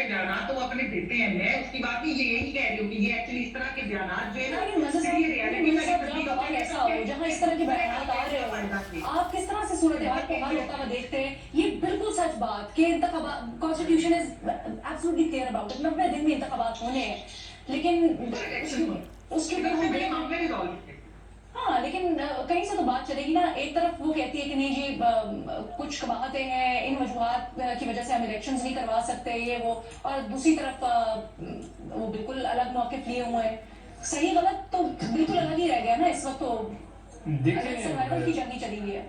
बयानात तो वो अपने देते हैं, मैं उसकी बात ही यही कह रही हूँ कि ये एक्चुअली इस तरह के बयानात जो है ना, ये रियलिटी ऐसा हो जहाँ इस तरह के बयानात आ रहे हो, आप किस तरह से सूरत हाल को हल होता हुआ देखते हैं? ये बिल्कुल सच बात कि constitution is absolutely clear about it, 90 दिन में इंतखाबात होने हैं, लेकिन उसके बड़े मामले भी रॉल हाँ, लेकिन कहीं से तो बात चलेगी ना। एक तरफ वो कहती है कि नहीं जी कुछ कबाहतें हैं, इन वजूहात की वजह से हम इलेक्शंस नहीं करवा सकते ये वो, और दूसरी तरफ वो बिल्कुल अलग मौक़िफ़ लिए हुए हैं। सही गलत तो बिल्कुल अलग ही रह गया ना इस वक्त। तो देखिए सर्वाइवल की जंग चली हुई है।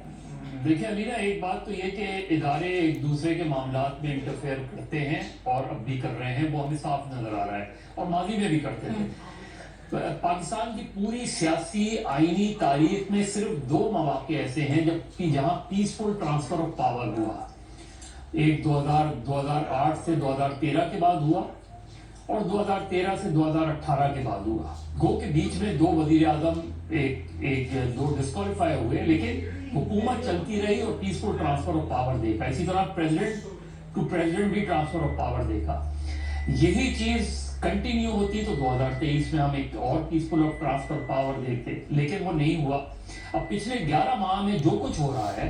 देखिए अलीना, एक बात तो ये कि इदारे एक दूसरे के मामलात में इंटरफेयर करते हैं और अब भी कर रहे हैं, वो हमें साफ नजर आ रहा है, और माजी में भी करते थे। पाकिस्तान की पूरी सियासी आईनी तारीख में सिर्फ 2 मौके ऐसे हैं जबकि जहां पीसफुल ट्रांसफर ऑफ पावर हुआ। एक 2008 से 2013 के बाद हुआ, और 2013 से 2018 के बाद हुआ। गो के बीच में 2 वजीर आजम दो डिस्क्वालीफाई हुए, लेकिन हुकूमत चलती रही और पीसफुल ट्रांसफर ऑफ पावर देखा। इसी तरह प्रेसिडेंट टू प्रेसिडेंट भी ट्रांसफर ऑफ पावर देखा। यही चीज कंटिन्यू होती तो 2023 में हम एक और पीसफुल ऑफ ट्रांसफर पावर देखते, लेकिन वो नहीं हुआ। अब पिछले 11 माह में जो कुछ हो रहा है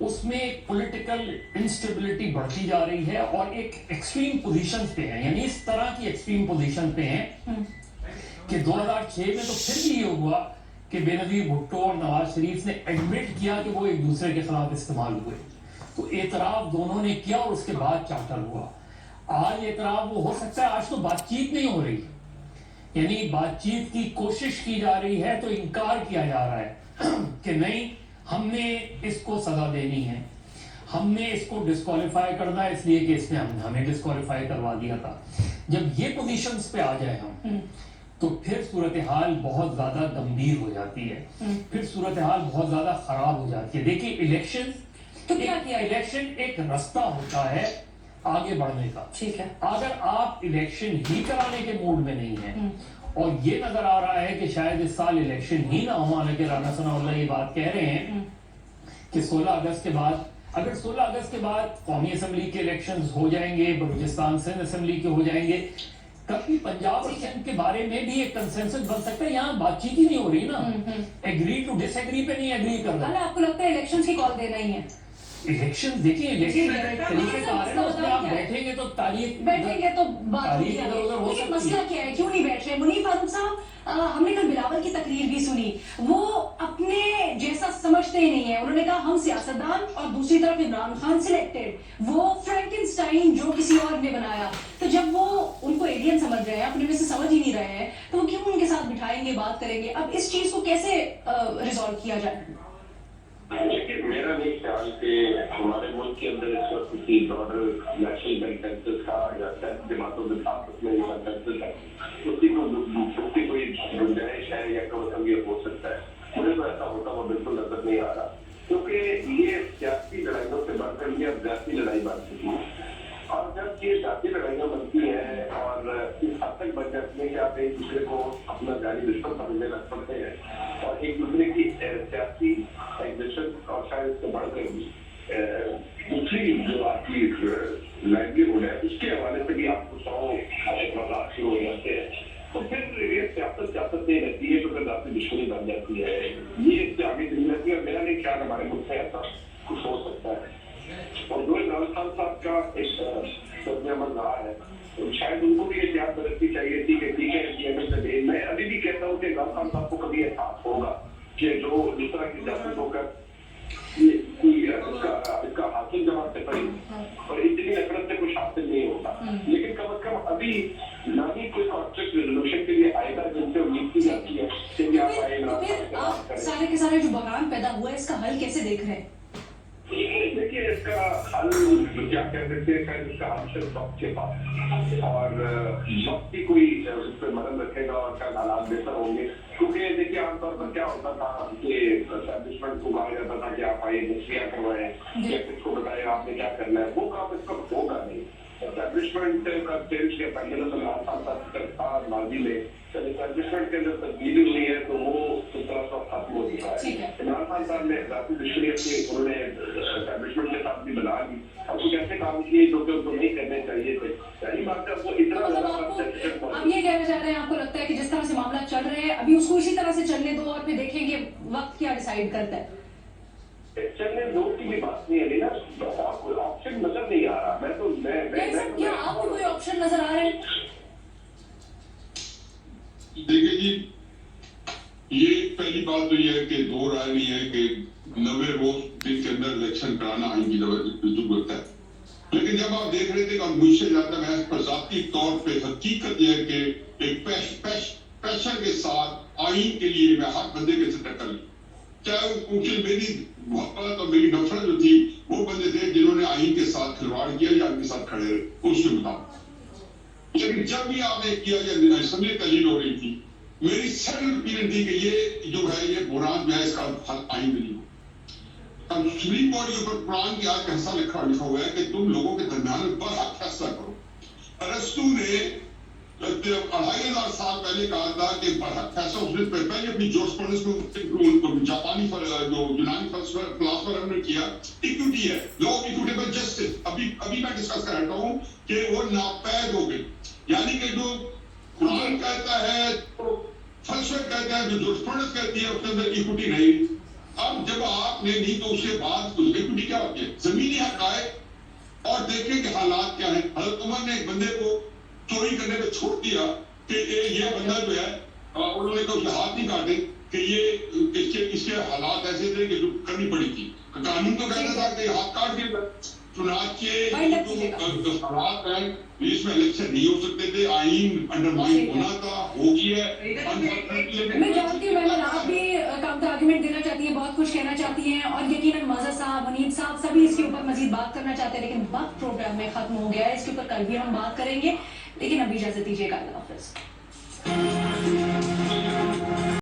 उसमें पॉलिटिकल इंस्टेबिलिटी बढ़ती जा रही है, और एक एक्सट्रीम पोजीशन पे है, यानी इस तरह की एक्सट्रीम पोजीशन पे है कि 2006 में तो फिर भी ये हुआ कि बेनजीर भुट्टो और नवाज शरीफ ने एडमिट किया कि वो एक दूसरे के खिलाफ इस्तेमाल हुए, तो एतराफ दोनों ने किया और उसके बाद चार्टर हुआ। आज एतराफ वो हो सकता है, आज तो बातचीत नहीं हो रही, यानी बातचीत की कोशिश की जा रही है तो इनकार किया जा रहा है कि नहीं, हमने इसको सजा देनी है, हमने इसको डिस्क्वालीफाई करना है, इसलिए कि इसने हमें डिस्क्वालीफाई करवा दिया था। जब ये पोजीशंस पे आ जाए हम, तो फिर सूरत हाल बहुत ज्यादा गंभीर हो जाती है, फिर सूरत हाल बहुत ज्यादा खराब हो जाती है। देखिए इलेक्शन तो क्या किया? इलेक्शन एक रास्ता होता है आगे बढ़ने का। ठीक है, अगर आप इलेक्शन ही कराने के मूड में नहीं है, और ये नजर आ रहा है कि शायद इस साल इलेक्शन ही ना हो, हालांकि राना सनाउल्लाह ये बात कह रहे हैं कि 16 अगस्त के बाद, अगर 16 अगस्त के बाद कौमी असम्बली के इलेक्शंस हो जाएंगे, बलूचिस्तान सिंध असम्बली के हो जाएंगे, कभी पंजाब और सिंध के बारे में भी एक कंसेंसस बन सकता है। यहाँ बातचीत ही नहीं हो रही ना, एग्री टू डिसएग्री पे नहीं एग्री कर रहा। आपको लगता है इलेक्शंस की कॉल देना ही है? इलेक्शन देखिए, इलेक्शन तरीके का आ रहा है ना, उसमें आप बैठेंगे तो बैठेंगे तो बात होगी। लेकिन मसला क्या है, क्यों नहीं बैठ रहे? मुनीर फारूक साहब, हमने कल बिलावल की तकरीर भी सुनी, वो अपने जैसा समझते ही नहीं है। उन्होंने कहा हम सियासतदान और दूसरी तरफ इमरान खान सिलेक्टेड, वो फ्रैंकेनस्टाइन जो किसी और ने बनाया। तो जब वो उनको एलियन समझ रहे हैं, अपने में से समझ ही नहीं रहे हैं, तो वो क्यों उनके साथ बिठाएंगे, बात करेंगे? अब इस चीज को कैसे रिजॉल्व किया जाए? लेकिन मेरा नहीं ख्याल कि हमारे मुल्क के अंदर इस वक्त किसी ब्रॉडर नेशनल कंसेंसस कहा जाता है, जमातों के साथ में कंसेंसस है, उसकी कोई गुंजाइश है या कम अज ये हो सकता है। मुझे तो ऐसा होता हुआ बिल्कुल नजर नहीं आ रहा, क्योंकि ये सियासी लड़ाइयों से बढ़कर ये अब जाती लड़ाई बन चुकी है। और जब ये जाती लड़ाइयाँ बनती हैं और इस हद तक बन जाती है कि आप एक दूसरे को अपना जारी दुश्मन समझने लग पड़ते हैं, और एक दूसरे की सियासी एग्जिस्टेंस और शायद इससे बढ़कर दूसरी जो आपकी लाइवलीहुड है उसके हवाले से भी आपको 100 मजाक शुरू हो जाते हैं, तो फिर ये सियासत नहीं रहती है, तो फिर आपकी दुश्मनी बन जाती है। ये इससे आगे चली जाती है, और मेरा नहीं ख्याल हमारे मुल्क में ऐसा कुछ हो सकता है। और जो इमरान खान साहब का एक सदमेअमल रहा है, तो शायद उनको भी एहतियात बरतनी चाहिए थी कि ठीक है, मैं अभी भी कहता हूँ कि इमरान खान साहब को कभी एहसास होगा कि जो जिस तरह की सियासत होकर इसका हासिल जमात से पड़ी और इतनी नफरत से कुछ हासिल नहीं होता, लेकिन कम अज कम अभी ना ही कोई कॉन्फ्लिक्ट रेजोल्यूशन के लिए आएगा जिनसे उम्मीद की जाती है कि आप आए। सारे के सारे जो बगान पैदा हुआ है, इसका हल कैसे देख रहे हैं? देखिए, इसका हल क्या कह सकते हैं, शायद इसका हल सिर्फ वक्त के पास, और वक्त ही कोई उस पर मदद रखेगा और शायद हालात बेहतर होंगे। क्योंकि देखिए आमतौर पर क्या होता था कि एस्टैब्लिशमेंट को कहा जाता था कि आप आइए नौकरियां करवाएं या किसको बताएं आपने क्या करना है, वो काम इस वक्त होगा नहीं। एस्टैब्लिशमेंट का चेंज के पहले इमरान खान साहब माजी में एस्टैब्लिशमेंट के अंदर तब्दीली हुई है, तो वो इस तरह से खत्म हो चुका है। इमरान खान साहब ने राशि दुश्मनी उन्होंने एस्टैब्लिशमेंट के साथ भी बना ली और कुछ ऐसे काम किए जो कि उनको नहीं करने चाहिए थे। इसी तरह से चलने दो और फिर देखेंगे वक्त क्या डिसाइड करता है। चलने दो की भी बात नहीं है लीला, आपको ऑप्शन नजर नहीं आ रहा। मैं क्या आपको कोई ऑप्शन नजर आ रहा है? देखिए जी, ये पहली बात तो ये है कि दो राय नहीं है कि 90 रोज दिन के अंदर इलेक्शन कराना आइन की जरूरत है। लेकिन जब आप देख रहे थे कि मुझसे ज्यादा मैं पर जाती तौर पे हकीकत यह है कि एक पैशन के साथ आइन के लिए मैं हर बंदे के साथ टक्कर ली, चाहे उनसे मेरी मोहब्बत और मेरी नफरत जो थी, वो बंदे थे जिन्होंने आइन के साथ खिलवाड़ किया या उनके साथ खड़े रहे उसके मुताबिक। लेकिन जब भी आपने किया या असेंबली तहलील हो रही थी, मेरी सैलड ओपिनियन थी कि ये जो है ये बुरान जो है इसका हल आइन में नहीं हो। अब सुप्रीम कोर्ट के ऊपर कुरान की आज कैसा लिखा हुआ है कि तुम लोगों के दरमियान बरहक फैसला करो। अरस्तु ने 2500 साल पहले कहा था कि बरहक फैसला, उसने पहले अपनी जोस्पोनेंस को जापानी जो यूनानी फिलासफर ने किया, इक्विटी है, लॉ ऑफ इक्विटेबल जस्टिस। अभी मैं डिस्कस कर रहा हूँ कि वो नापैद हो गई, यानी कि जो कुरान कहता है, तो फलसफा कहता है, जो जोस्पोनेंस कहती है, उसके अंदर इक्विटी नहीं। अब जब आपने नहीं तो उसके बाद इक्विटी क्या होती है? जमीनी हक़ाइक़ और देखें कि हालात क्या है। हज़रत उमर ने एक बंदे को चोरी करने पे छोड़ दिया कि ये बंदा जो है, उन्होंने कहा उसके हाथ नहीं काटे कि ये इसके हालात ऐसे थे कि जो करनी पड़ी थी। कानून तो कहता था कि हाथ काट दिया, चुनाचे जो हालात हैं इसमें इलेक्शन नहीं हो सकते थे, आइन अंडरमाइन होना था, हो गया है। मैं जानती हूँ मैम, आप भी काउंटर आर्गुमेंट देना चाहती हैं, बहुत कुछ कहना चाहती हैं, और यकीनन मज़ा साहब, मुनीब साहब सभी इसके ऊपर मजीद बात करना चाहते हैं, लेकिन वक्त प्रोग्राम में खत्म हो गया है। इसके ऊपर कल भी हम बात करेंगे, लेकिन अभी इजाजत दीजिएगा। अल्लाह हाफ़िज़।